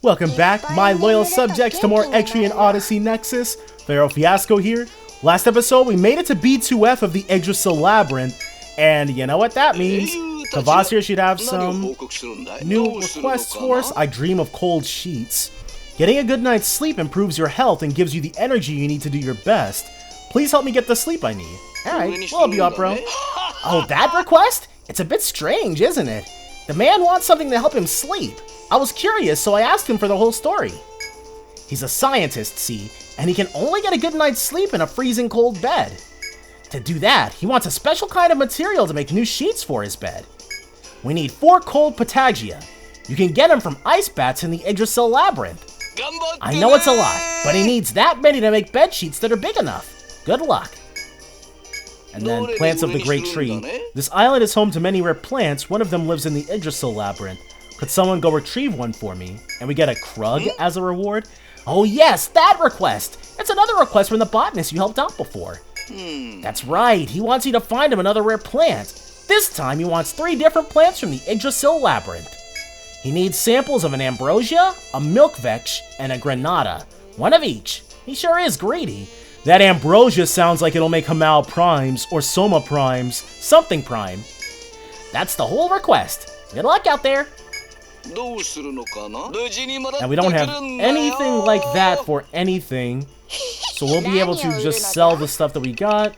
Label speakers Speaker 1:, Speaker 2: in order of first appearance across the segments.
Speaker 1: Welcome back, my loyal subjects, to more Etrian Odyssey Nexus. Pharaoh Fiasco here. Last episode, we made it to B2F of the Yggdrasil Labyrinth, and you know what that means. Kvasir should have some new requests for us. I dream of cold sheets. Getting a good night's sleep improves your health and gives you the energy you need to do your best. Please help me get the sleep I need. Alright, we'll help you out, bro. Oh, that request? It's a bit strange, isn't it? The man wants something to help him sleep. I was curious, so I asked him for the whole story. He's a scientist, see, and he can only get a good night's sleep in a freezing cold bed. To do that, he wants a special kind of material to make new sheets for his bed. We need 4 cold patagia. You can get them from ice bats in the Yggdrasil Labyrinth. I know it's a lot, but he needs that many to make bed sheets that are big enough. Good luck. And then plants of the great tree. This island is home to many rare plants. One of them lives in the Yggdrasil Labyrinth. Could someone go retrieve one for me? And we get a Krug as a reward? Oh yes, that request! It's another request from the botanist you helped out before. That's right, he wants you to find him another rare plant. This time he wants 3 different plants from the Yggdrasil Labyrinth. He needs samples of an ambrosia, a milkvetch, and a granada. One of each. He sure is greedy. That ambrosia sounds like it'll make Hamal primes, or Soma primes, something prime. That's the whole request. Good luck out there. And we don't have anything like that for anything, so we'll be able to just sell the stuff that we got.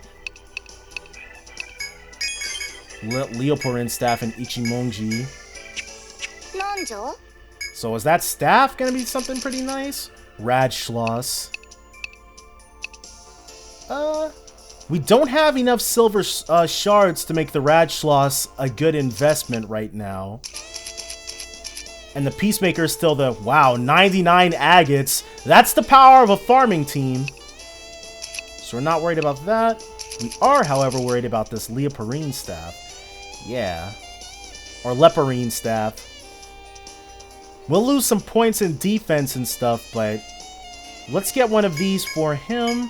Speaker 1: Leoporin staff and Ichimonji. So is that staff gonna be something pretty nice? Radschloss. We don't have enough silver shards to make the Radschloss a good investment right now. And the Peacemaker is still the, wow, 99 agates. That's the power of a farming team. So we're not worried about that. We are, however, worried about this Leoparine staff. Yeah. Or Leporine staff. We'll lose some points in defense and stuff, but let's get one of these for him.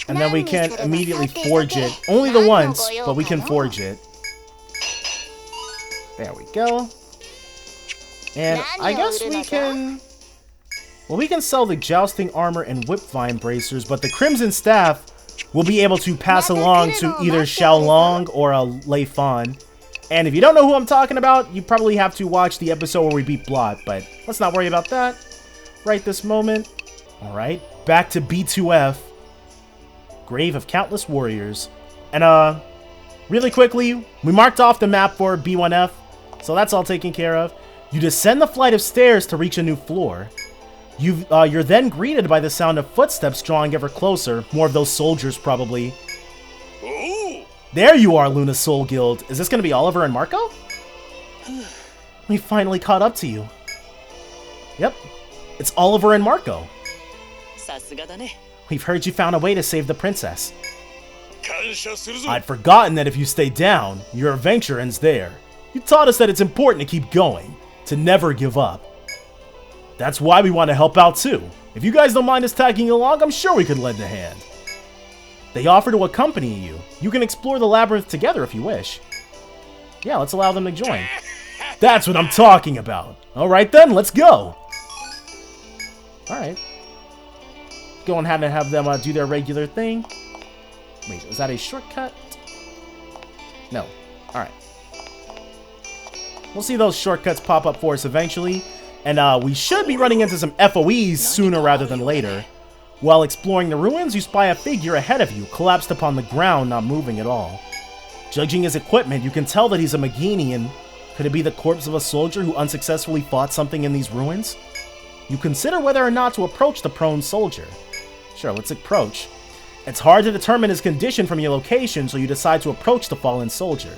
Speaker 1: And then we can immediately forge it. Only the once, but we can forge it. There we go. And I guess we can... well, we can sell the jousting armor and whipvine bracers, but the crimson staff we'll be able to pass along to either Xiaolong or a Lei Fan. And if you don't know who I'm talking about, you probably have to watch the episode where we beat Blot, but let's not worry about that right this moment. Alright, back to B2F. Grave of Countless Warriors. And really quickly, we marked off the map for B1F, so that's all taken care of. You descend the flight of stairs to reach a new floor. You're then greeted by the sound of footsteps drawing ever closer. More of those soldiers, probably. Ooh. There you are, Luna Soul Guild. Is this going to be Oliver and Marco? We finally caught up to you. Yep, it's Oliver and Marco. We've heard you found a way to save the princess. I'd forgotten that if you stay down, your adventure ends there. You taught us that it's important to keep going, to never give up. That's why we want to help out too. If you guys don't mind us tagging along, I'm sure we could lend a hand. They offer to accompany you. You can explore the labyrinth together if you wish. Yeah, let's allow them to join. That's what I'm talking about. Alright then, let's go. Alright. Go and have them do their regular thing. Wait, was that a shortcut? No. Alright. We'll see those shortcuts pop up for us eventually. And we should be running into some FOEs sooner rather than later. While exploring the ruins, you spy a figure ahead of you, collapsed upon the ground, not moving at all. Judging his equipment, you can tell that he's a Maginian. Could it be the corpse of a soldier who unsuccessfully fought something in these ruins? You consider whether or not to approach the prone soldier. Sure, let's approach. It's hard to determine his condition from your location, so you decide to approach the fallen soldier.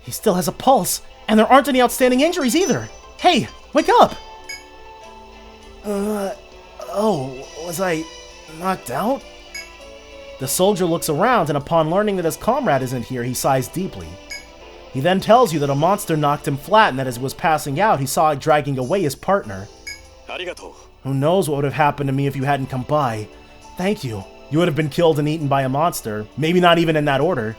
Speaker 1: He still has a pulse, and there aren't any outstanding injuries either. Hey, wake up! Oh, was I knocked out? The soldier looks around, and upon learning that his comrade isn't here, he sighs deeply. He then tells you that a monster knocked him flat, and that as he was passing out, he saw it dragging away his partner. Arigato. Who knows what would have happened to me if you hadn't come by. Thank you. You would have been killed and eaten by a monster, maybe not even in that order.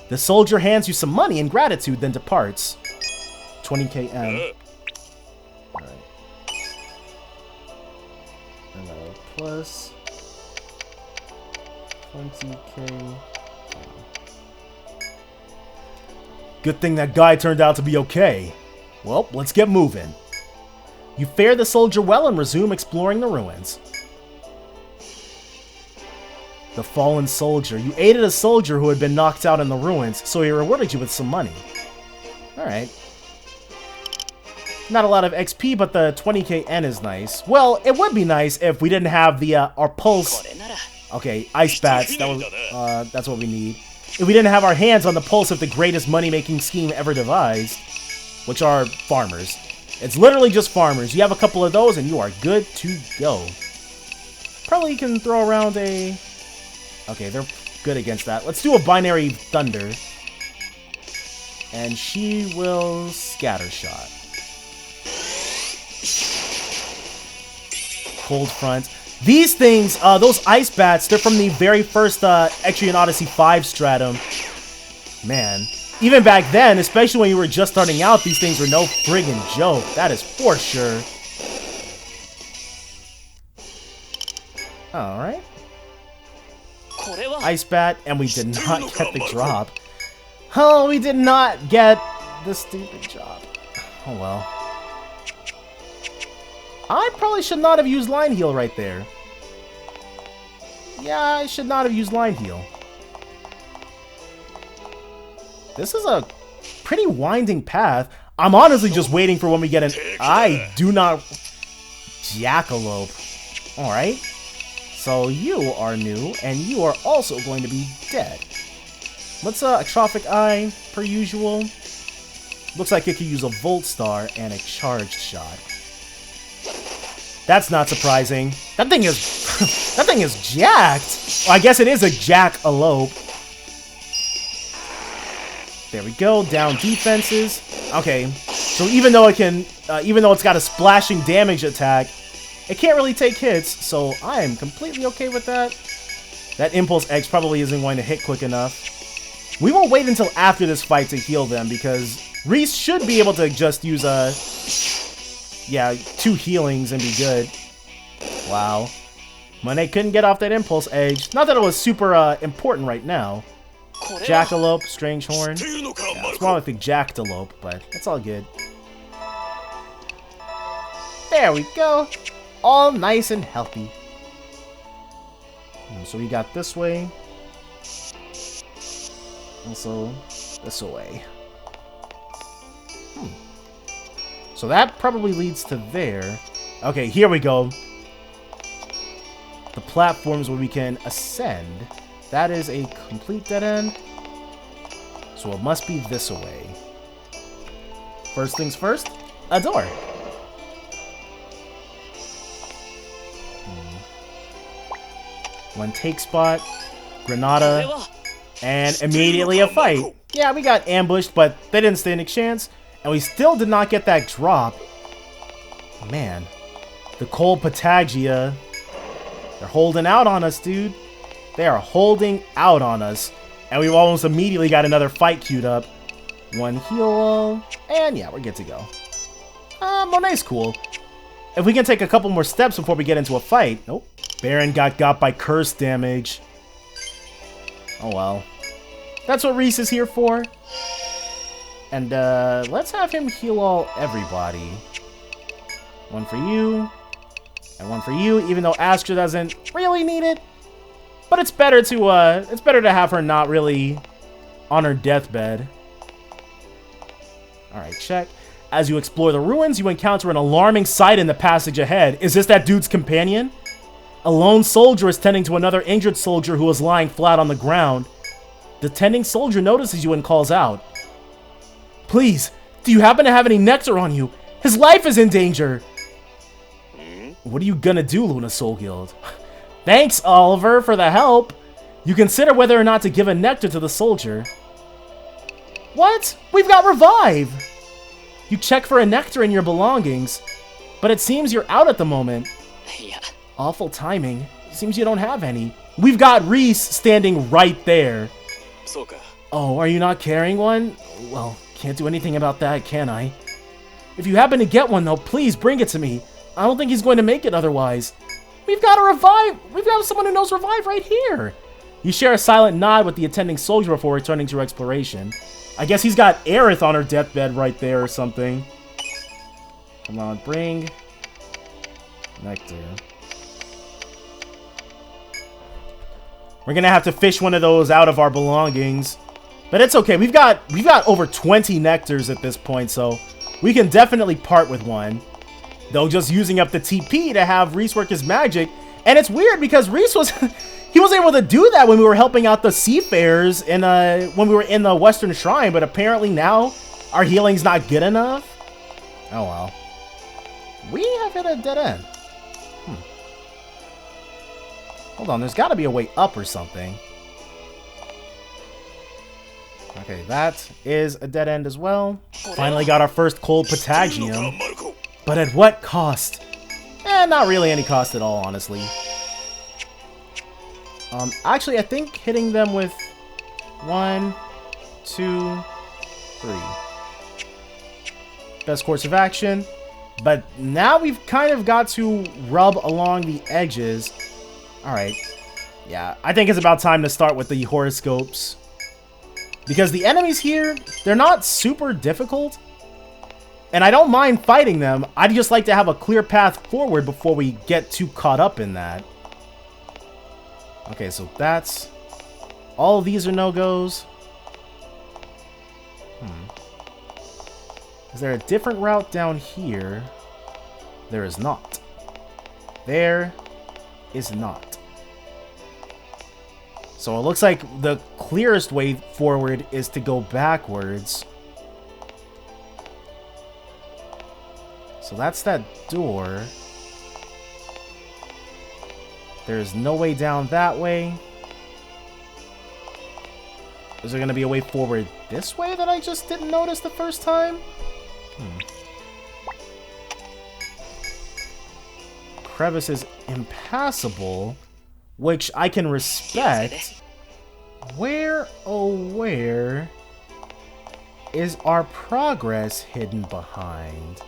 Speaker 1: The soldier hands you some money in gratitude, then departs. 20k M. Alright. And plus 20k. Good thing that guy turned out to be okay. Well, let's get moving. You fare the soldier well and resume exploring the ruins. The fallen soldier. You aided a soldier who had been knocked out in the ruins, so he rewarded you with some money. Alright. Not a lot of XP, but the 20k N is nice. Well, it would be nice if we didn't have the, our pulse. Okay, ice bats. That's what we need. If we didn't have our hands on the pulse of the greatest money-making scheme ever devised, which are farmers. It's literally just farmers. You have a couple of those and you are good to go. Probably can throw around a... Okay, they're good against that. Let's do a binary thunder. And she will scatter shot. Cold front. These things, those ice bats, they're from the very first Etrian Odyssey 5 stratum. Man, even back then, especially when you were just starting out, these things were no friggin' joke. That is for sure. Alright. Ice bat, and we did not get the drop. Oh, we did not get the stupid drop. Oh well. I probably should not have used line heal right there. Yeah, I should not have used line heal. This is a pretty winding path. I'm honestly just waiting for when we get an... I do not... Jackalope. Alright. So you are new, and you are also going to be dead. Let's, Atrophic Eye, per usual. Looks like it could use a Volt Star and a Charged Shot. That's not surprising. That thing is... that thing is jacked! Well, I guess it is a Jackalope. There we go, down defenses. Okay, so even though it can... even though it's got a splashing damage attack, it can't really take hits, so I am completely okay with that. That Impulse X probably isn't going to hit quick enough. We won't wait until after this fight to heal them, because Reese should be able to just use a... yeah, 2 healings and be good. Wow. Monet couldn't get off that Impulse Edge. Not that it was super important right now. Jackalope, Strange Horn. Yeah, it's more like the Jackalope, but it's all good. There we go. All nice and healthy. So we got this way. Also, this way. So that probably leads to there. Okay, here we go. The platforms where we can ascend. That is a complete dead end. So it must be this way. First things first, a door. One take spot, Granada, and immediately a fight. Yeah, we got ambushed, but they didn't stand a chance. And we still did not get that drop. Man. The Cold Patagia. They're holding out on us, dude. They are holding out on us. And we've almost immediately got another fight queued up. One heal. And yeah, we're good to go. Monet's cool. If we can take a couple more steps before we get into a fight. Nope. Baron got by curse damage. Oh well. That's what Reese is here for. And, let's have him heal everybody. One for you. And one for you, even though Astra doesn't really need it. But it's better to have her not really on her deathbed. Alright, check. As you explore the ruins, you encounter an alarming sight in the passage ahead. Is this that dude's companion? A lone soldier is tending to another injured soldier who is lying flat on the ground. The tending soldier notices you and calls out. Please, do you happen to have any nectar on you? His life is in danger! What are you gonna do, Luna Soul Guild? Thanks, Oliver, for the help. You consider whether or not to give a nectar to the soldier. What? We've got Revive! You check for a nectar in your belongings, but it seems you're out at the moment. Awful timing. Seems you don't have any. We've got Reese standing right there. Oh, are you not carrying one? Well, can't do anything about that, can I? If you happen to get one, though, please bring it to me. I don't think he's going to make it otherwise. We've got a revive. We've got someone who knows revive right here. You share a silent nod with the attending soldier before returning to your exploration. I guess he's got Aerith on her deathbed right there or something. Come on, bring nectar. We're gonna have to fish one of those out of our belongings, but it's okay. We've got over 20 nectars at this point, so we can definitely part with one. Though just using up the TP to have Reese work his magic, and it's weird because Reese was he was able to do that when we were helping out the seafarers in when we were in the Western Shrine, but apparently now our healing's not good enough. Oh well. We have hit a dead end. Hold on, there's got to be a way up or something. Okay, that is a dead end as well. Finally got our first cold potassium. But at what cost? Not really any cost at all, honestly. Actually, I think hitting them with 1, 2, 3. Best course of action. But now we've kind of got to rub along the edges. Alright. Yeah, I think it's about time to start with the horoscopes. Because the enemies here, they're not super difficult. And I don't mind fighting them. I'd just like to have a clear path forward before we get too caught up in that. Okay, so that's... all of these are no-goes. Is there a different route down here? There is not. There is not. So it looks like the clearest way forward is to go backwards. So that's that door. There's no way down that way. Is there going to be a way forward this way that I just didn't notice the first time? Crevice is impassable, which I can respect. Where, oh where, is our progress hidden behind?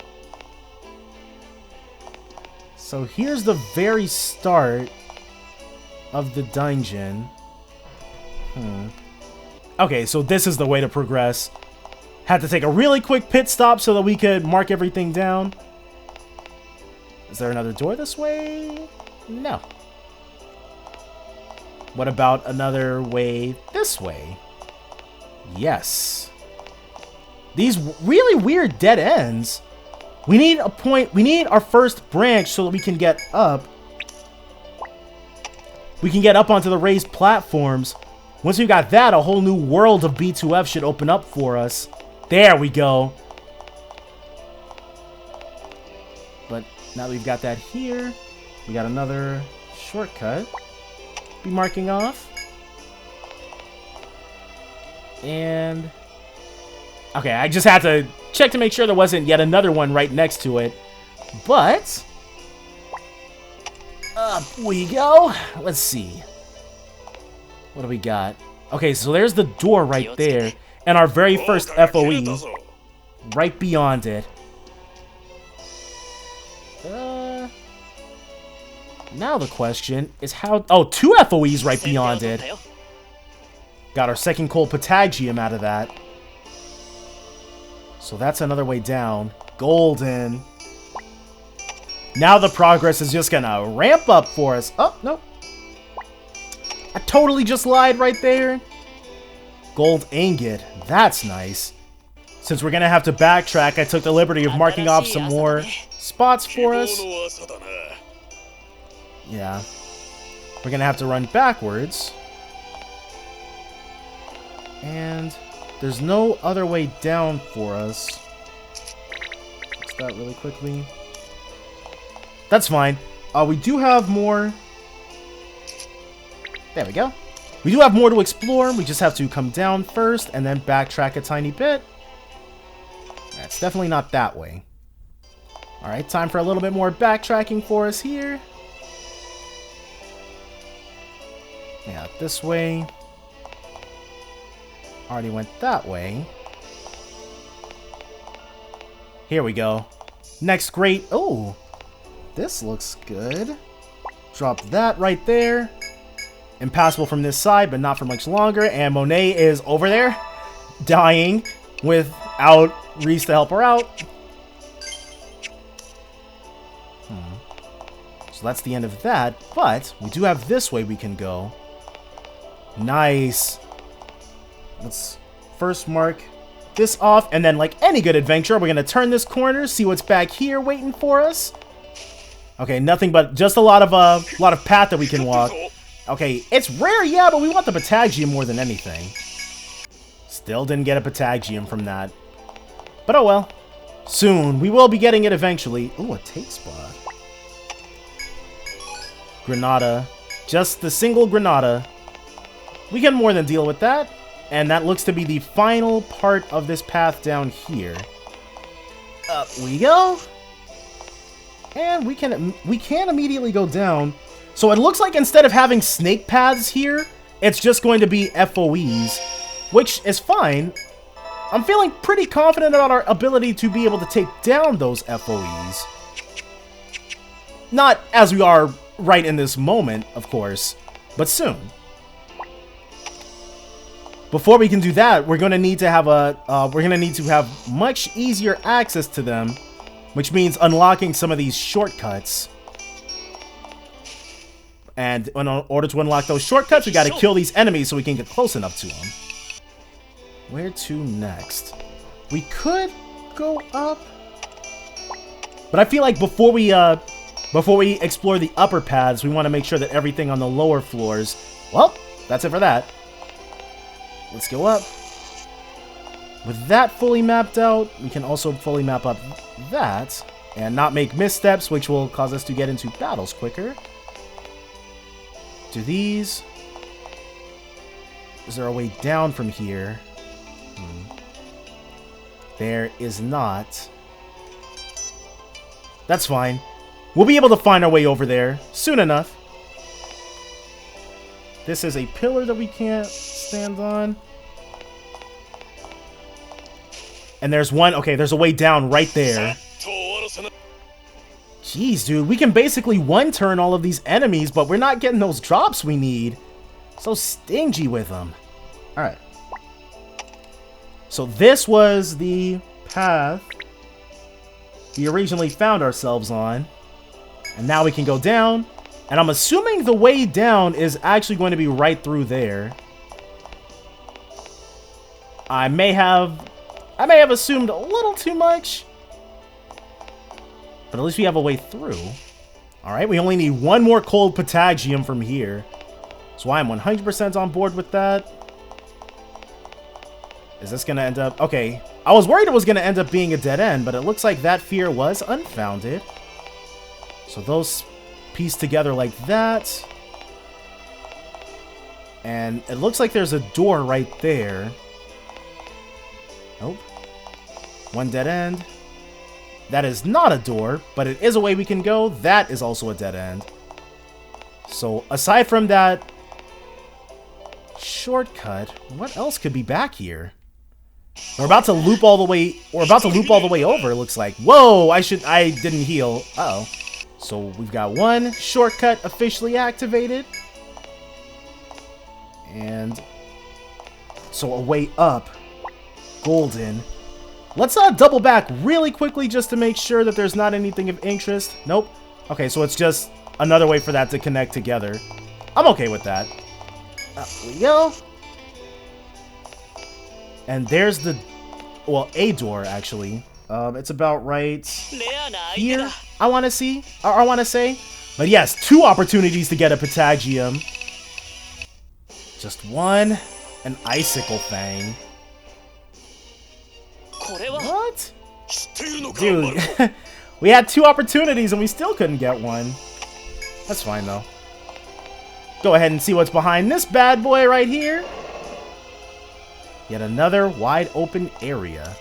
Speaker 1: So here's the very start of the dungeon. Okay, so this is the way to progress. Had to take a really quick pit stop so that we could mark everything down. Is there another door this way? No. What about another way this way? Yes. These really weird dead ends. We need a point. We need our first branch so that we can get up. We can get up onto the raised platforms. Once we got that, a whole new world of B2F should open up for us. There we go. But now that we've got that here, we got another shortcut. Be marking off. And... okay, I just had to check to make sure there wasn't yet another one right next to it. But... up we go. Let's see. What do we got? Okay, so there's the door right there. And our very first FOE. Right beyond it. Now the question is how... oh, 2 FOEs right beyond it. Got our second cold potassium out of that. So that's another way down. Golden. Now the progress is just gonna ramp up for us. Oh, no. I totally just lied right there. Gold ingot. That's nice. Since we're gonna have to backtrack, I took the liberty of marking off some more spots for us. Yeah. We're gonna have to run backwards. And there's no other way down for us. Fix that really quickly. That's fine. We do have more. There we go. We do have more to explore. We just have to come down first and then backtrack a tiny bit. That's definitely not that way. Alright, time for a little bit more backtracking for us here. Yeah, this way. Already went that way. Here we go. Next great... Oh, this looks good. Drop that right there. Impassable from this side, but not for much longer. And Monet is over there, dying without Reese to help her out. So that's the end of that, but we do have this way we can go. Nice. Let's first mark this off, and then like any good adventure, we're gonna turn this corner, see what's back here waiting for us. Okay, nothing but just a lot of path that we can walk. Okay, it's rare, yeah, but we want the Patagium more than anything. Still didn't get a Patagium from that. But oh well. Soon, we will be getting it eventually. Ooh, a take spot. Granada. Just the single Granada. We can more than deal with that. And that looks to be the final part of this path down here. Up we go. And we can immediately go down. So it looks like instead of having snake paths here, it's just going to be FOEs, which is fine. I'm feeling pretty confident about our ability to be able to take down those FOEs. Not as we are right in this moment, of course, but soon. Before we can do that, we're going to need to have much easier access to them, which means unlocking some of these shortcuts. And in order to unlock those shortcuts, we got to kill these enemies so we can get close enough to them. Where to next? We could go up, but I feel like before we explore the upper paths, we want to make sure that everything on the lower floors. Well, that's it for that. Let's go up. With that fully mapped out, we can also fully map up that and not make missteps, which will cause us to get into battles quicker. Do these? Is there a way down from here? There is not. That's fine. We'll be able to find our way over there soon enough. This is a pillar that we can't stand on. And there's one. Okay, there's a way down right there. Jeez, dude. We can basically one-turn all of these enemies, but we're not getting those drops we need. So stingy with them. Alright. So this was the path we originally found ourselves on. And now we can go down. And I'm assuming the way down is actually going to be right through there. I may have assumed a little too much. But at least we have a way through. Alright, we only need one more cold Patagium from here. So I'm 100% on board with that. Is this going to end up... Okay, I was worried it was going to end up being a dead end, but it looks like that fear was unfounded. So those piece together like that. And it looks like there's a door right there. Nope. One dead end. That is not a door, but it is a way we can go. That is also a dead end. So aside from that shortcut, what else could be back here? We're about to loop all the way. We're about to loop all the way over. It looks like. Whoa! I didn't heal. Uh-oh. So we've got one shortcut officially activated, and so a way up. Golden. Let's double back really quickly just to make sure that there's not anything of interest. Nope. Okay, so it's just another way for that to connect together. I'm okay with that. Up we go. And there's the, well, a door actually. It's about right here, I want to see, or I want to say. But yes, 2 opportunities to get a Patagium. Just one, an Icicle Fang. What? Dude, we had 2 opportunities and we still couldn't get one. That's fine though. Go ahead and see what's behind this bad boy right here. Yet another wide open area.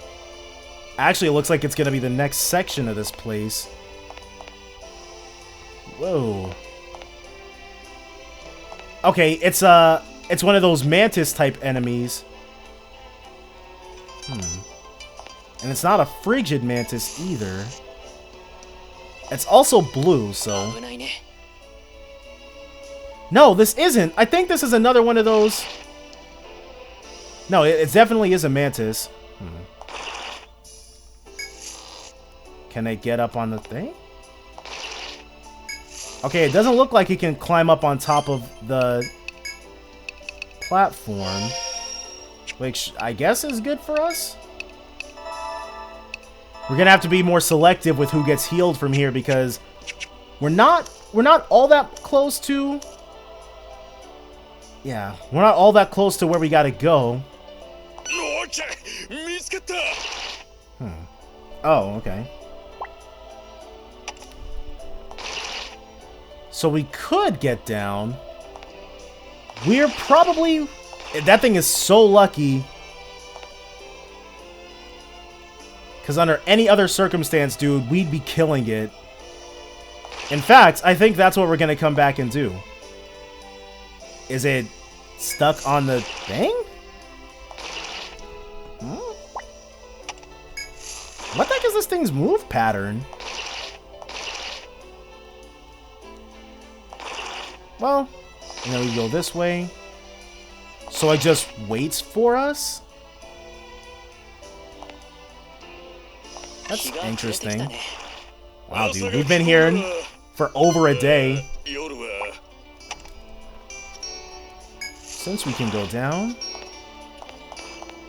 Speaker 1: Actually, it looks like it's going to be the next section of this place. Whoa. Okay, it's one of those mantis type enemies. And it's not a frigid mantis either. It's also blue, so... No, this isn't. I think this is another one of those... No, it definitely is a mantis. Can I get up on the thing? Okay, it doesn't look like he can climb up on top of the platform, which I guess is good for us. We're gonna have to be more selective with who gets healed from here because we're not all that close to... Yeah, we're not all that close to where we gotta go. Oh, okay. So we could get down. We're probably... That thing is so lucky. Because under any other circumstance, dude, we'd be killing it. In fact, I think that's what we're going to come back and do. Is it stuck on the thing? What the heck is this thing's move pattern? Well, and then we go this way. So it just waits for us? That's interesting. Wow, dude, we've been here for over a day. Since we can go down.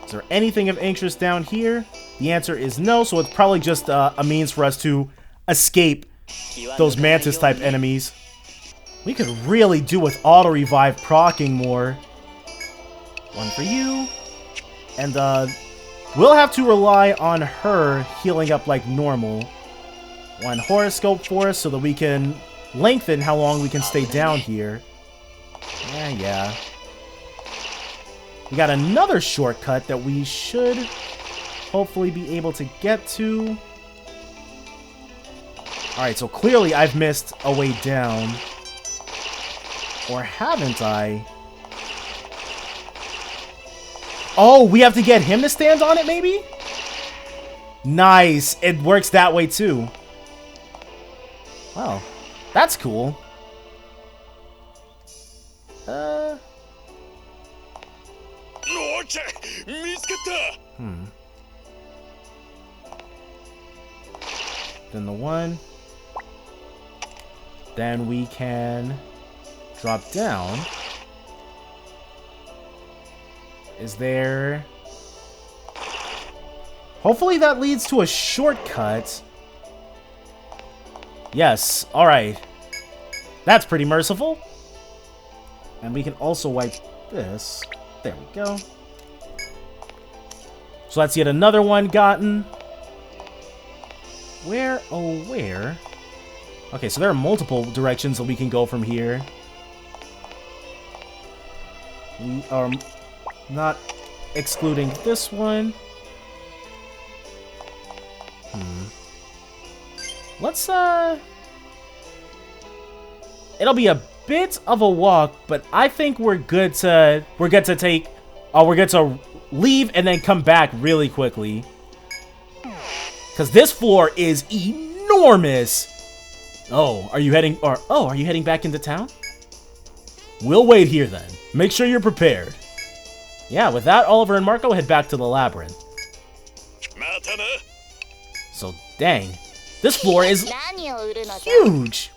Speaker 1: Is there anything of interest down here? The answer is no, so it's probably just a means for us to escape those mantis-type enemies. We could really do with auto-revive proccing more. One for you. And, we'll have to rely on her healing up like normal. One horoscope for us so that we can lengthen how long we can stay down here. Yeah. We got another shortcut that we should hopefully be able to get to. Alright, so clearly I've missed a way down. Or haven't I? Oh, we have to get him to stand on it, maybe? Nice. It works that way, too. Wow. That's cool. Then the one. Then we can drop down. Is there... Hopefully that leads to a shortcut. Yes, alright. That's pretty merciful. And we can also wipe this. There we go. So that's yet another one gotten. Where, oh where? Okay, so there are multiple directions that we can go from here. We are not excluding this one. Let's, it'll be a bit of a walk, but I think we're good to leave and then come back really quickly. Because this floor is enormous. Oh, are you heading back into town? We'll wait here then. Make sure you're prepared. Yeah, with that, Oliver and Marco head back to the labyrinth. So, dang. This floor is huge.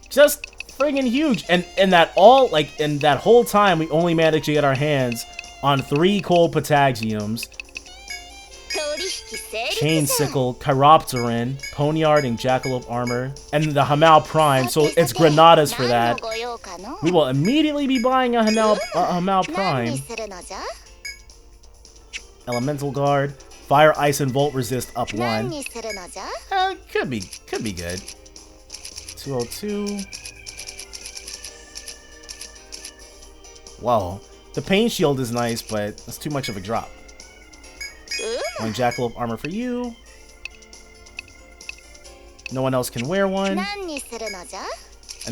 Speaker 1: Just friggin' huge. And that whole time, we only managed to get our hands on 3 cold potassiums. Chain Sickle, Chiropteran, Poniard, and Jackalope Armor, and the Hamao Prime, so it's Granadas for that. We will immediately be buying a Hamao Prime. Elemental Guard, Fire, Ice, and Volt Resist up 1. Could be good. 202. Whoa. The Pain Shield is nice, but that's too much of a drop. One Jackalope Armor for you. No one else can wear one. And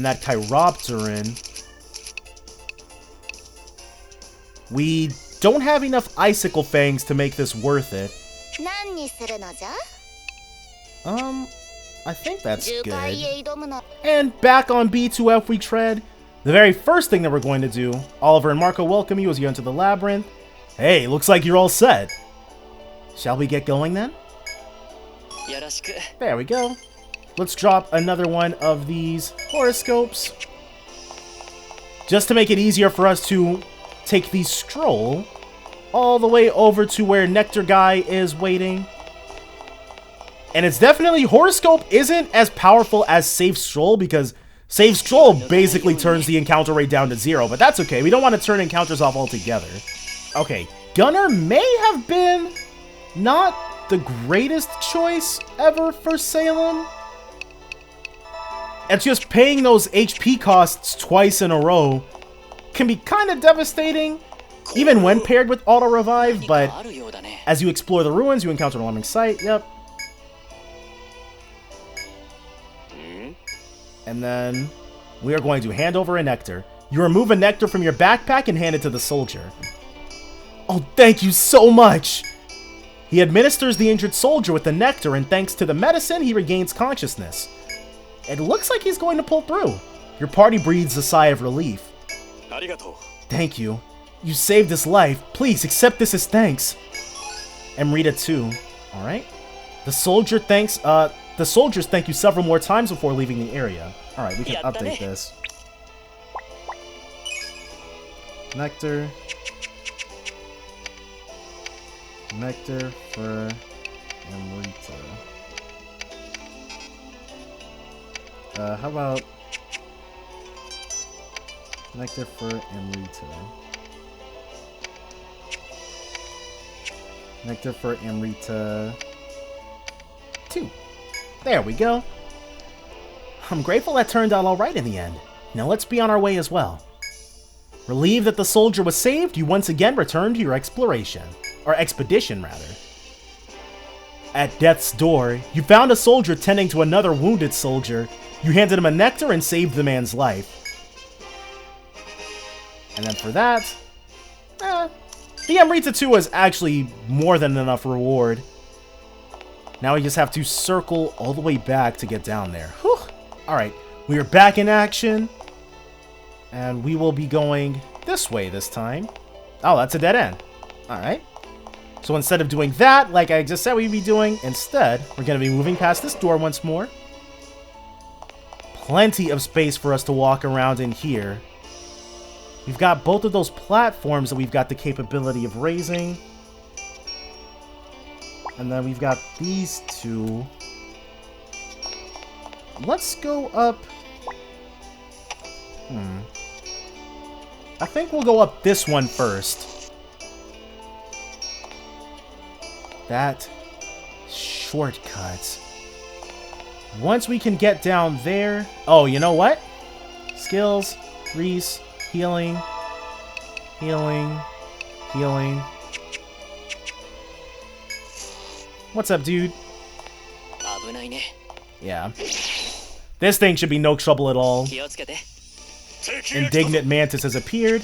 Speaker 1: that Chiropteran. We don't have enough Icicle Fangs to make this worth it. I think that's good. And back on B2F we tread. The very first thing that we're going to do, Oliver and Marco welcome you as you enter the labyrinth. Hey, looks like you're all set. Shall we get going then? There we go. Let's drop another one of these horoscopes. Just to make it easier for us to take the stroll all the way over to where Nectar Guy is waiting. And it's definitely, horoscope isn't as powerful as Safe Stroll, because Safe Stroll basically turns the encounter rate down to 0, but that's okay. We don't want to turn encounters off altogether. Okay, Gunner may have been not the greatest choice ever for Salem. And just paying those HP costs twice in a row can be kind of devastating, even when paired with auto revive, but as you explore the ruins, you encounter an alarming sight. Yep. And then we are going to hand over a nectar. You remove a nectar from your backpack and hand it to the soldier. Oh, thank you so much! He administers the injured soldier with the nectar, and thanks to the medicine, he regains consciousness. It looks like he's going to pull through. Your party breathes a sigh of relief. Thank you. You saved his life. Please accept this as thanks. Amrita too. Alright. The soldiers thank you several more times before leaving the area. Alright, we can update this. Nectar. Nectar for Amrita. How about nectar for Amrita? Nectar for Amrita 2. There we go. I'm grateful that turned out alright in the end. Now let's be on our way as well. Relieved that the soldier was saved, you once again return to your exploration. Or expedition, rather. At death's door, you found a soldier tending to another wounded soldier. You handed him a nectar and saved the man's life. And then for that, the Amrita 2 was actually more than enough reward. Now we just have to circle all the way back to get down there. Whew. Alright, we are back in action. And we will be going this way this time. Oh, that's a dead end. Alright. So instead of doing that, like I just said we'd be doing, instead, we're going to be moving past this door once more. Plenty of space for us to walk around in here. We've got both of those platforms that we've got the capability of raising. And then we've got these two. Let's go up. I think we'll go up this one first. That shortcut. Once we can get down there... Oh, you know what? Skills, Reese, healing, healing, healing. What's up, dude? Yeah. This thing should be no trouble at all. Indignant Mantis has appeared.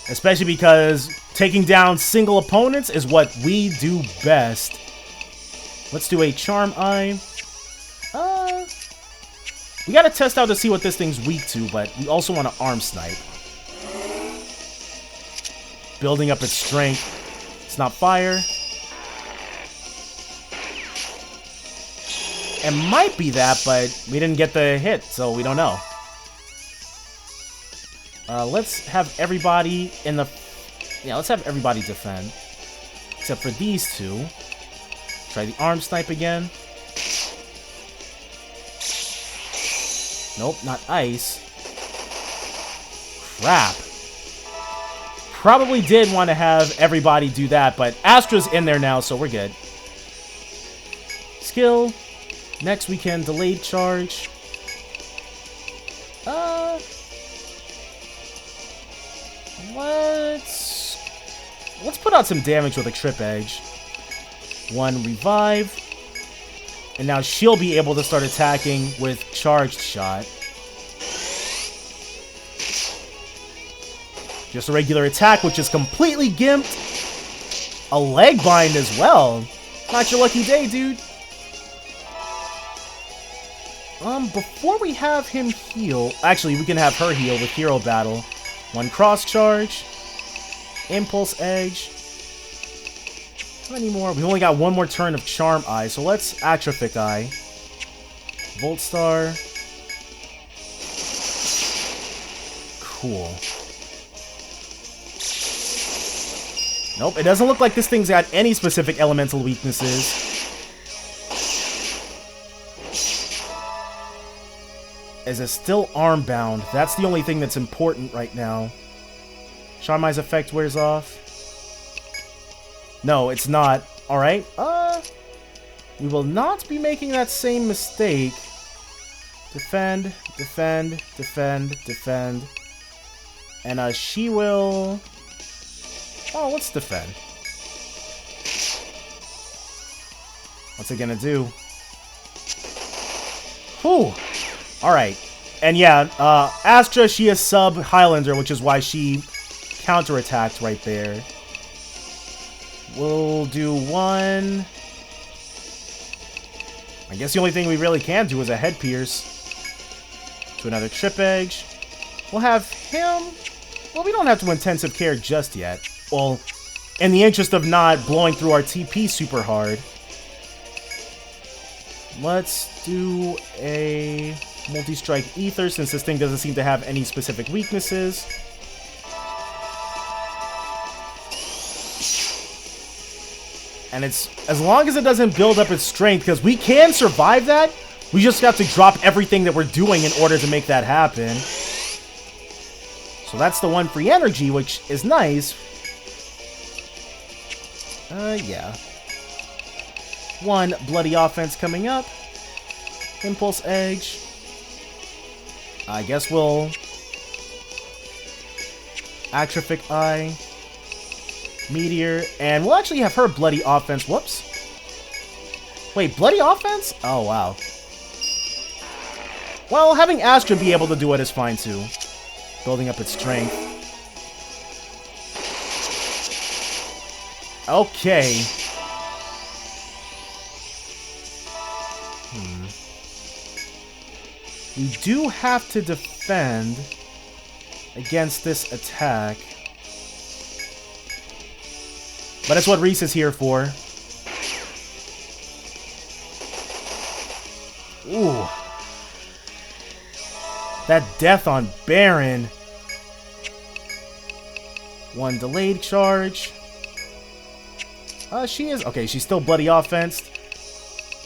Speaker 1: Especially because taking down single opponents is what we do best. Let's do a Charm Eye. We gotta test out to see what this thing's weak to, but we also want to Arm Snipe. Building up its strength. It's not fire. It might be that, but we didn't get the hit, so we don't know. Let's have everybody in the... Yeah, let's have everybody defend. Except for these two. Try the Arm Snipe again. Nope, not ice. Crap. Probably did want to have everybody do that, but Astra's in there now, so we're good. Skill. Next we can delayed charge. Let's put out some damage with a Trip Edge. 1 revive. And now she'll be able to start attacking with Charged Shot. Just a regular attack, which is completely gimped. A leg bind as well. Not your lucky day, dude. Before we have him heal... Actually, we can have her heal with Hero Battle. 1 cross charge. Impulse Edge. How many more? We only got 1 more turn of Charm Eye, so let's Atrophic Eye. Volt Star. Cool. Nope, it doesn't look like this thing's got any specific elemental weaknesses. Is it still arm-bound? That's the only thing that's important right now. Charm Eye's effect wears off. No, it's not. Alright, we will not be making that same mistake. Defend, defend, defend, defend. And, she will... Oh, let's defend. What's it gonna do? Whew! Alright. And yeah, Astra, she is sub Highlander, which is why she counterattacked right there. We'll do 1. I guess the only thing we really can do is a Head Pierce. To another Trip Edge. We'll have him... Well, we don't have to intensive care just yet. Well, in the interest of not blowing through our TP super hard. Let's do a multi-strike Ether, since this thing doesn't seem to have any specific weaknesses. And it's, as long as it doesn't build up its strength, because we can survive that, we just have to drop everything that we're doing in order to make that happen. So that's the 1 free energy, which is nice. Yeah. 1 bloody offense coming up. Impulse Edge. I guess we'll... Atrophic Eye. Meteor. And we'll actually have her bloody offense. Whoops. Wait, bloody offense? Oh, wow. Well, having Astra be able to do it is fine, too. Building up its strength. Okay. We do have to defend against this attack. But that's what Reese is here for. Ooh. That death on Baron. 1 delayed charge. She is... Okay, she's still bloody offense.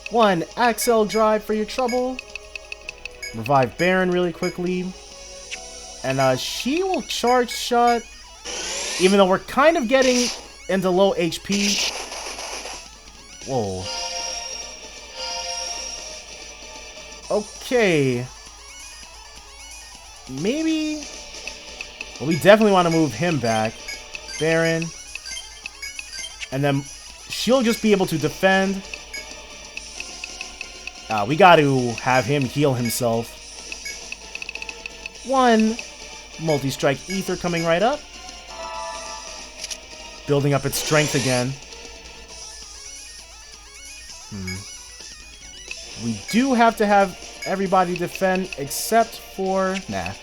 Speaker 1: 1 Axel drive for your trouble. Revive Baron really quickly. And she will charge shot. Even though we're kind of getting into low HP. Whoa. Okay. Maybe... Well, we definitely want to move him back. Baron. And then she'll just be able to defend. We got to have him heal himself. 1 multi-strike Ether coming right up. Building up its strength again. We do have to have everybody defend except for... Nah.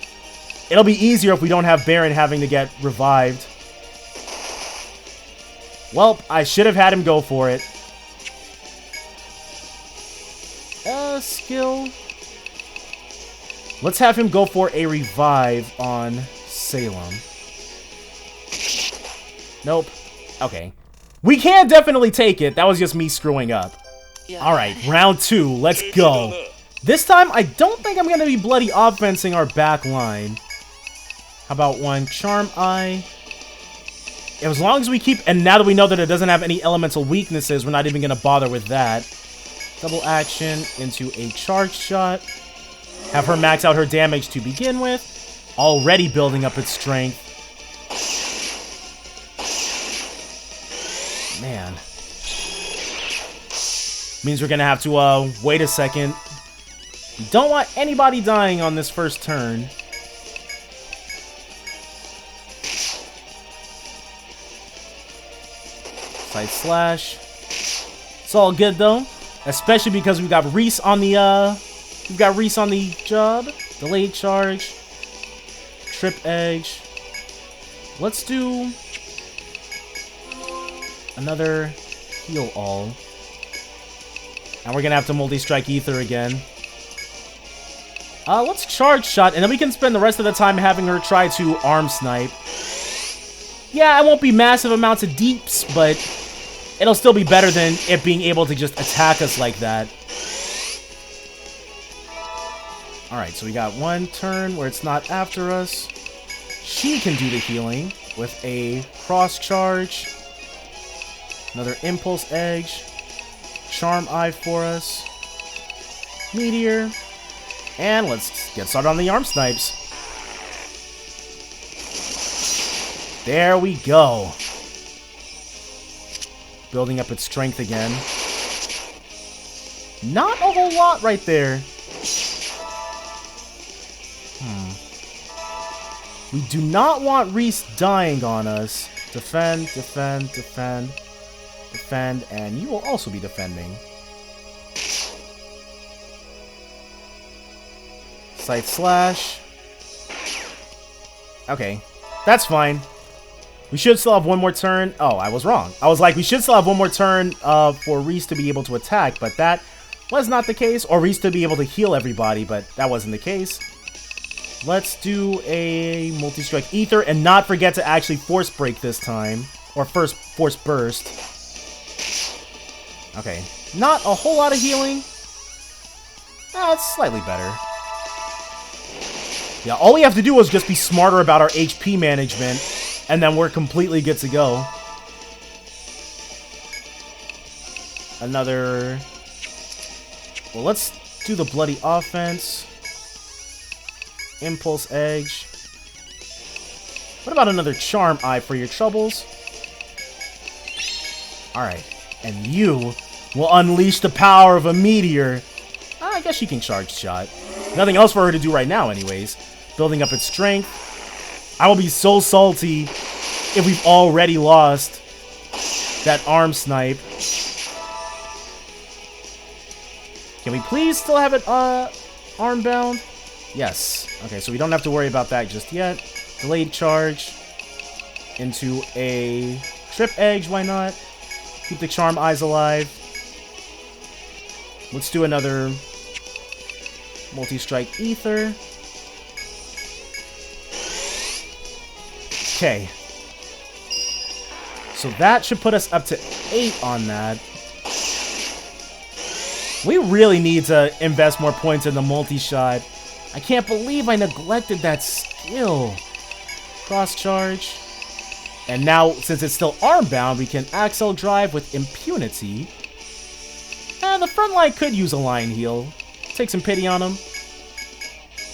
Speaker 1: It'll be easier if we don't have Baron having to get revived. Well, I should have had him go for it. Skill. Let's have him go for a revive on Salem. Nope. Okay. We can definitely take it. That was just me screwing up. Alright, round 2. Let's go. This time, I don't think I'm going to be bloody offensing our back line. How about 1 Charm Eye? As long as we keep... And now that we know that it doesn't have any elemental weaknesses, we're not even going to bother with that. Double action into a charge shot. Have her max out her damage to begin with. Already building up its strength. Man. Means we're going to have to wait a second. We don't want anybody dying on this first turn. Side slash. It's all good though, especially because we've got Reese on the job. Delayed charge. Trip edge. Let's do another heal all. And we're gonna have to multi-strike ether again. Let's charge shot, and then we can spend the rest of the time having her try to arm snipe. Yeah, it won't be massive amounts of deeps, but it'll still be better than it being able to just attack us like that. Alright, so we got one turn where it's not after us. She can do the healing with a cross charge. Another impulse edge. Charm eye for us. Meteor. And let's get started on the arm snipes. There we go. Building up its strength again. Not a whole lot right there. We do not want Reese dying on us. Defend, defend, defend, defend, and you will also be defending. Side slash. Okay, that's fine. We should still have one more turn. Oh, I was wrong. I was like, we should still have one more turn for Reese to be able to attack, but that was not the case. Or Reese to be able to heal everybody, but that wasn't the case. Let's do a multi-strike ether and not forget to actually force break this time. Or first force burst. Okay, not a whole lot of healing. That's slightly better. Yeah, all we have to do is just be smarter about our HP management, and then we're completely good to go. Another... Well, let's do the bloody offense. Impulse edge. What about another charm eye for your troubles? Alright, and you will unleash the power of a meteor. I guess she can charge shot. Nothing else for her to do right now anyways. Building up its strength. I will be so salty if we've already lost that arm snipe. Can we please still have it arm bound? Yes. Okay, so we don't have to worry about that just yet. Delayed charge into a trip edge, why not? Keep the charm eyes alive. Let's do another multi-strike ether. Okay. So that should put us up to 8 on that. We really need to invest more points in the multi-shot. I can't believe I neglected that skill. Cross charge. And now, since it's still arm-bound, we can Axel drive with impunity. And the front line could use a line heal. Take some pity on him.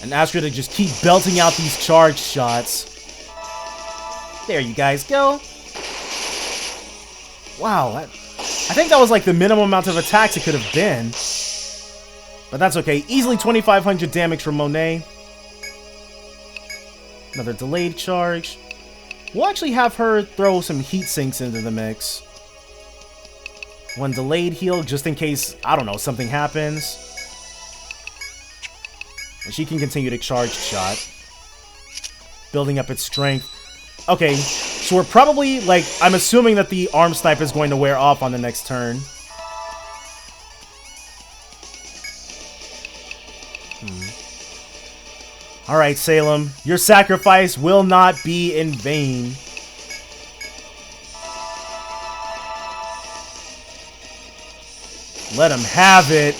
Speaker 1: And ask her to just keep belting out these charge shots. There you guys go. Wow, I think that was like the minimum amount of attacks it could have been. But that's okay. Easily 2,500 damage from Monet. Another delayed charge. We'll actually have her throw some heat sinks into the mix. One delayed heal just in case, I don't know, something happens. And she can continue to charge shot. Building up its strength. Okay, so we're probably, like, I'm assuming that the arm snipe is going to wear off on the next turn. Alright, Salem, your sacrifice will not be in vain. Let him have it.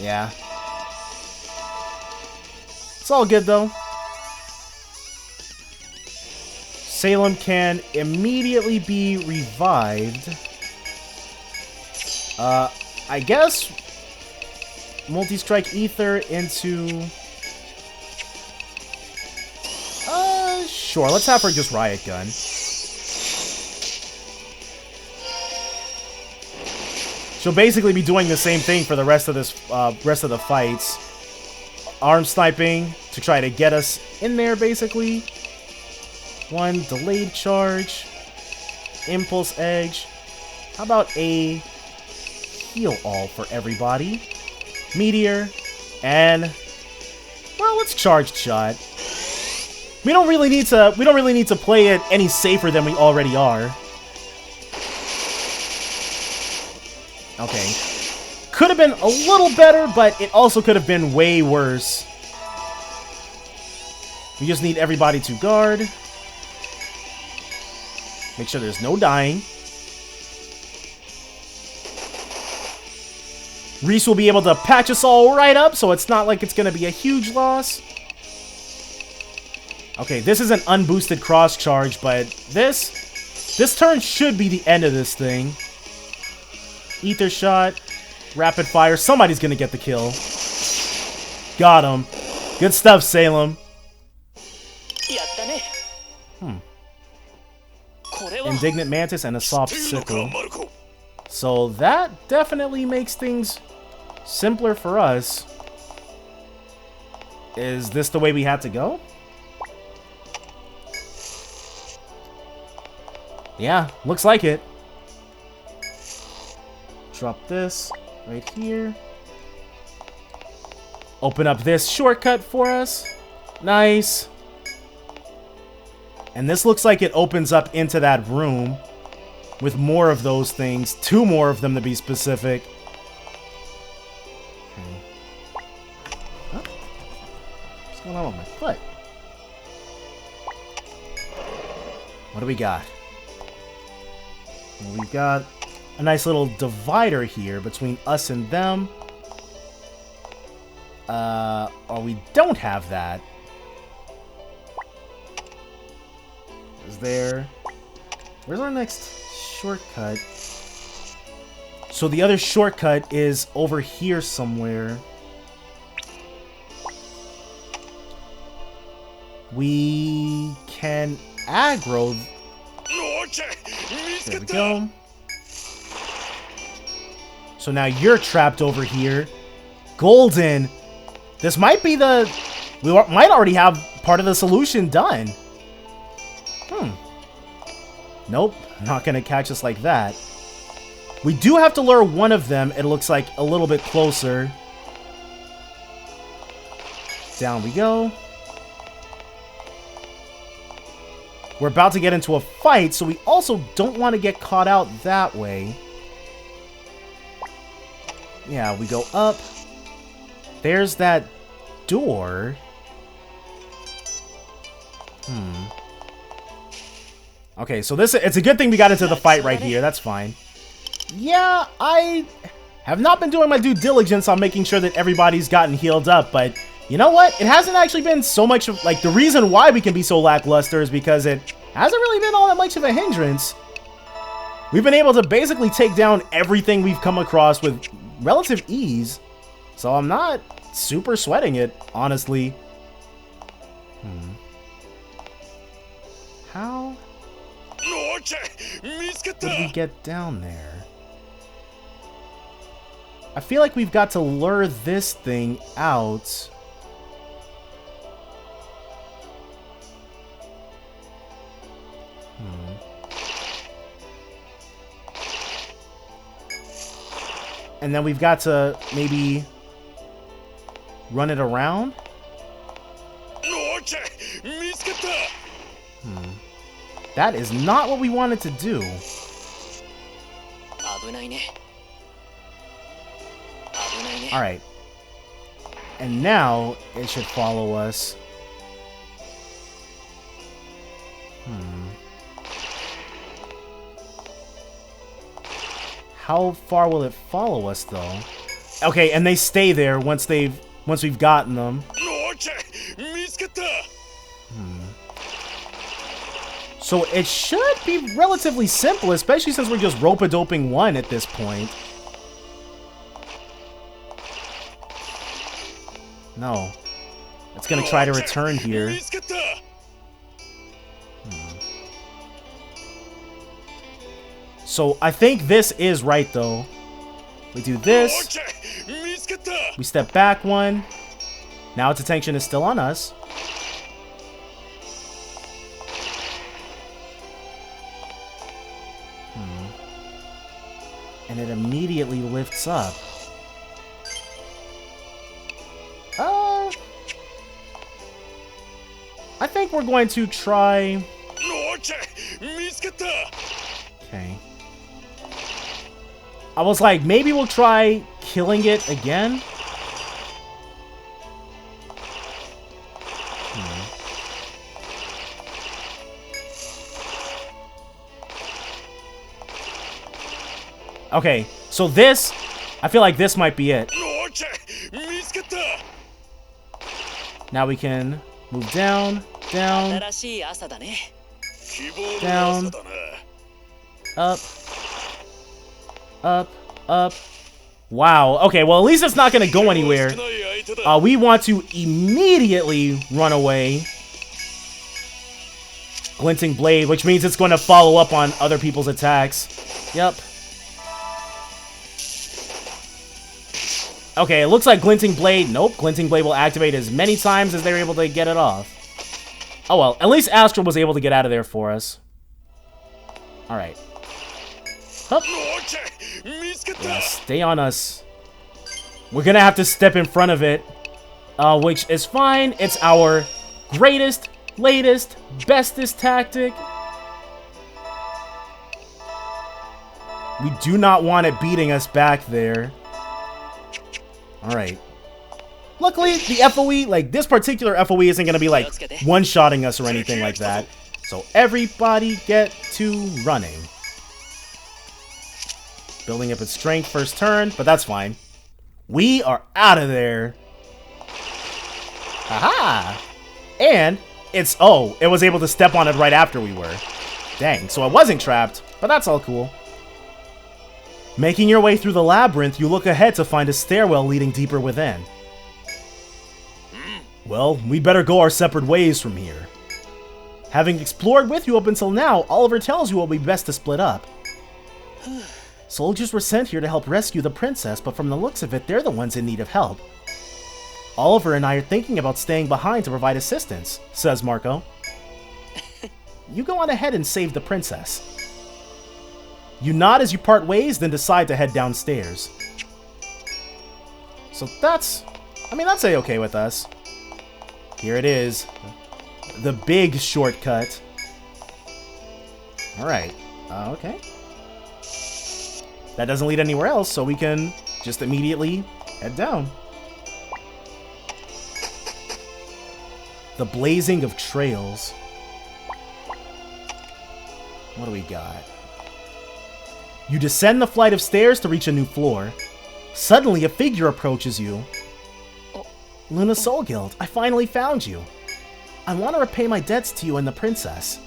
Speaker 1: Yeah. It's all good, though. Salem can immediately be revived. I guess multi-strike ether into... Sure, let's have her just riot gun. She'll basically be doing the same thing for the rest of this, rest of the fights. Arm sniping to try to get us in there, basically. One delayed charge. Impulse Edge. How about a heal all for everybody? Meteor. And well, let's charged shot. We don't really need to play it any safer than we already are. Okay. Could have been a little better, but it also could have been way worse. We just need everybody to guard. Make sure there's no dying. Reese will be able to patch us all right up, so it's not like it's going to be a huge loss. Okay, this is an unboosted cross charge, but this turn should be the end of this thing. Ether shot, rapid fire. Somebody's going to get the kill. Got him. Good stuff, Salem. Indignant Mantis and a soft sickle. So that definitely makes things simpler for us. Is this the way we had to go? Yeah, looks like it. Drop this right here. Open up this shortcut for us. Nice. And this looks like it opens up into that room with more of those things. 2 more of them to be specific. Okay. Huh? What's going on with my foot? What do we got? Well, we've got a nice little divider here between us and them. Or we don't have that. Is there... Where's our next shortcut? So the other shortcut is over here somewhere. We can aggro... There we go. So now you're trapped over here. Golden. This might be the... We might already have part of the solution done. Nope, not gonna catch us like that. We do have to lure one of them, it looks like, a little bit closer. Down we go. We're about to get into a fight, so we also don't want to get caught out that way. Yeah, we go up. There's that door. Okay, so it's a good thing we got into the fight right here. That's fine. Yeah, I have not been doing my due diligence on making sure that everybody's gotten healed up, but you know what? It hasn't actually been so much of, like, the reason why we can be so lackluster is because it hasn't really been all that much of a hindrance. We've been able to basically take down everything we've come across with relative ease, so I'm not super sweating it, honestly. How did we get down there? I feel like we've got to lure this thing out. And then we've got to maybe run it around? That is not what we wanted to do. Alright. And now it should follow us. How far will it follow us, though? Okay, and they stay there once we've gotten them. So it should be relatively simple, especially since we're just rope-a-doping one at this point. No. It's gonna try to return here. So I think this is right, though. We do this. We step back one. Now its attention is still on us. And it immediately lifts up. I think we're going to try... Okay. I was like, maybe we'll try killing it again. Okay, so this, I feel like this might be it. Now we can move down, down, down, up, up, up. Wow, okay, well at least it's not gonna go anywhere. We want to immediately run away. Glinting Blade, which means it's going to follow up on other people's attacks. Yep. Okay, it looks like Glinting Blade... Nope, Glinting Blade will activate as many times as they're able to get it off. Oh well, at least Astral was able to get out of there for us. Alright. Hup. Yeah, stay on us. We're gonna have to step in front of it. Which is fine. It's our greatest, latest, bestest tactic. We do not want it beating us back there. Alright. Luckily, the FOE, like, this particular FOE isn't going to be, like, one-shotting us or anything like that. So everybody get to running. Building up its strength first turn, but that's fine. We are out of there. Aha! And it's... Oh, it was able to step on it right after we were. Dang, so it wasn't trapped, but that's all cool. Making your way through the labyrinth, you look ahead to find a stairwell leading deeper within. Well, we better go our separate ways from here. Having explored with you up until now, Oliver tells you it will be best to split up. Soldiers were sent here to help rescue the princess, but from the looks of it, they're the ones in need of help. Oliver and I are thinking about staying behind to provide assistance, says Marco. You go on ahead and save the princess. You nod as you part ways, then decide to head downstairs. So that's... I mean, that's A-okay with us. Here it is. The big shortcut. Alright. Okay. That doesn't lead anywhere else, so we can just immediately head down. The blazing of trails. What do we got? You descend the flight of stairs to reach a new floor. Suddenly, a figure approaches you. Luna Soul Guild, I finally found you. I want to repay my debts to you and the princess.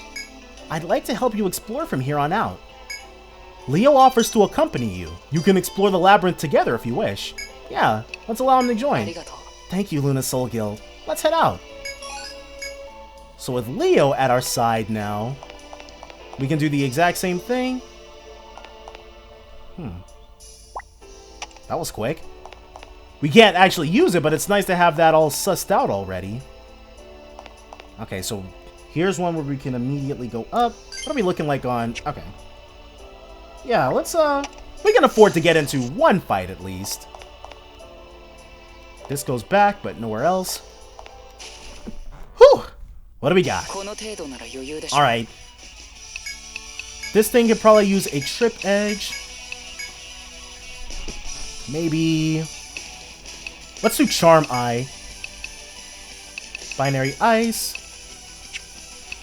Speaker 1: I'd like to help you explore from here on out. Leo offers to accompany you. You can explore the labyrinth together if you wish. Yeah, let's allow him to join. Thank you, Luna Soul Guild. Let's head out. So with Leo at our side now, we can do the exact same thing. That was quick. We can't actually use it, but it's nice to have that all sussed out already. Okay, so here's one where we can immediately go up. What are we looking like on... Okay. Yeah, let's, we can afford to get into one fight at least. This goes back, but nowhere else. Whew! What do we got? Alright. This thing could probably use a trip edge. Maybe... Let's do Charm Eye. Binary Ice.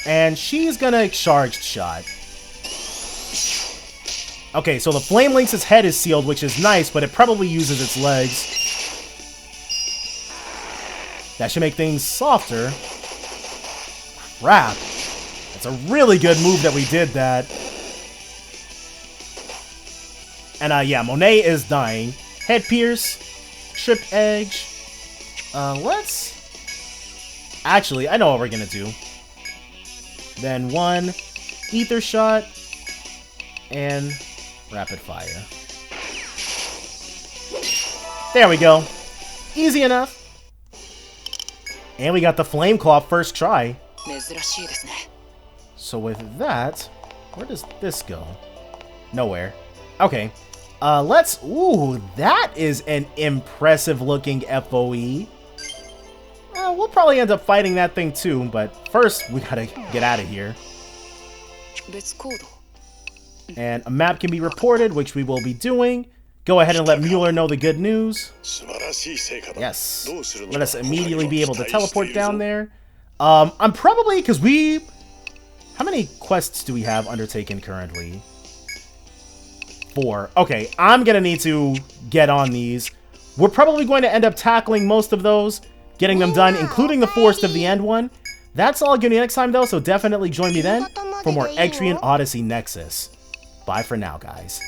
Speaker 1: And she's gonna Charged Shot. Okay, so the Flame Lynx's head is sealed, which is nice, but it probably uses its legs. That should make things softer. Crap. That's a really good move that we did that. And, yeah, Monet is dying. Head Pierce. Trip Edge. Let's... Actually, I know what we're gonna do. Then one Ether Shot. And Rapid Fire. There we go. Easy enough. And we got the Flame Claw first try. So with that, where does this go? Nowhere. Okay. Ooh, that is an impressive looking FOE. We'll probably end up fighting that thing too, but first we gotta get out of here. And a map can be reported, which we will be doing. Go ahead and let Mueller know the good news. Yes. Let us immediately be able to teleport down there. I'm probably, because how many quests do we have undertaken currently? 4. Okay, I'm gonna need to get on these. We're probably going to end up tackling most of those, getting them done, including the Forest of the End one. That's all gonna be next time though, so definitely join me then for more Etrian Odyssey Nexus. Bye for now, guys.